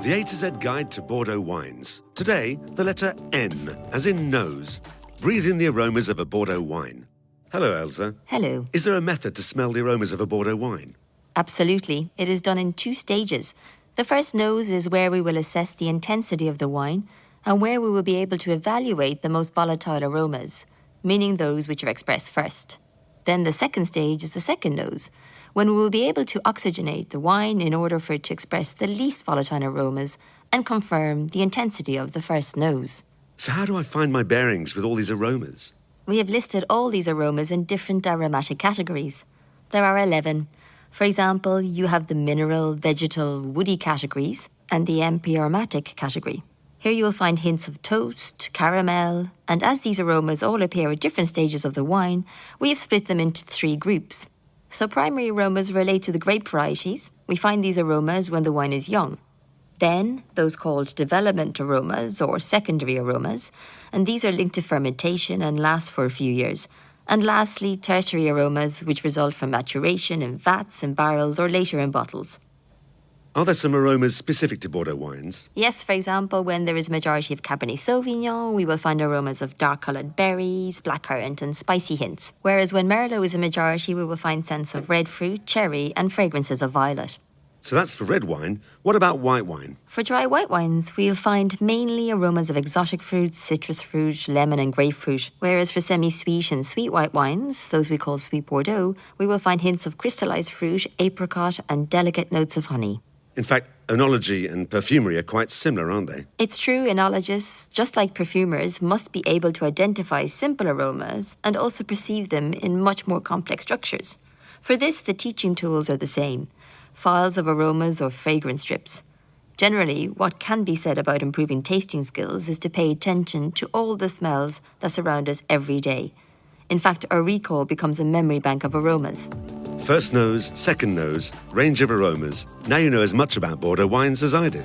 The A to Z guide to Bordeaux wines. Today, the letter N, as in nose. Breathe in the aromas of a Bordeaux wine. Hello, Elsa. Hello. Is there a method to smell the aromas of a Bordeaux wine? Absolutely. It is done in 2 stages. The first nose is where we will assess the intensity of the wine and where we will be able to evaluate the most volatile aromas, meaning those which are expressed first. Then the second stage is the second nose, when we will be able to oxygenate the wine in order for it to express the least volatile aromas and confirm the intensity of the first nose. So how do I find my bearings with all these aromas? We have listed all these aromas in different aromatic categories. There are 11. For example, you have the mineral, vegetal, woody categories and the aromatic category. Here you will find hints of toast, caramel, and as these aromas all appear at different stages of the wine, we have split them into 3 groups. So primary aromas relate to the grape varieties. We find these aromas when the wine is young. Then, those called development aromas or secondary aromas, and these are linked to fermentation and last for a few years. And lastly, tertiary aromas, which result from maturation in vats and barrels or later in bottles. Are there some aromas specific to Bordeaux wines? Yes, for example, when there is a majority of Cabernet Sauvignon, we will find aromas of dark-coloured berries, blackcurrant and spicy hints. Whereas when Merlot is a majority, we will find scents of red fruit, cherry and fragrances of violet. So that's for red wine. What about white wine? For dry white wines, we'll find mainly aromas of exotic fruits, citrus fruit, lemon and grapefruit. Whereas for semi-sweet and sweet white wines, those we call sweet Bordeaux, we will find hints of crystallized fruit, apricot and delicate notes of honey. In fact, oenology and perfumery are quite similar, aren't they? It's true, enologists, just like perfumers, must be able to identify simple aromas and also perceive them in much more complex structures. For this, the teaching tools are the same: files of aromas or fragrance strips. Generally, what can be said about improving tasting skills is to pay attention to all the smells that surround us every day. In fact, our recall becomes a memory bank of aromas. First nose, second nose, range of aromas. Now you know as much about Bordeaux wines as I do.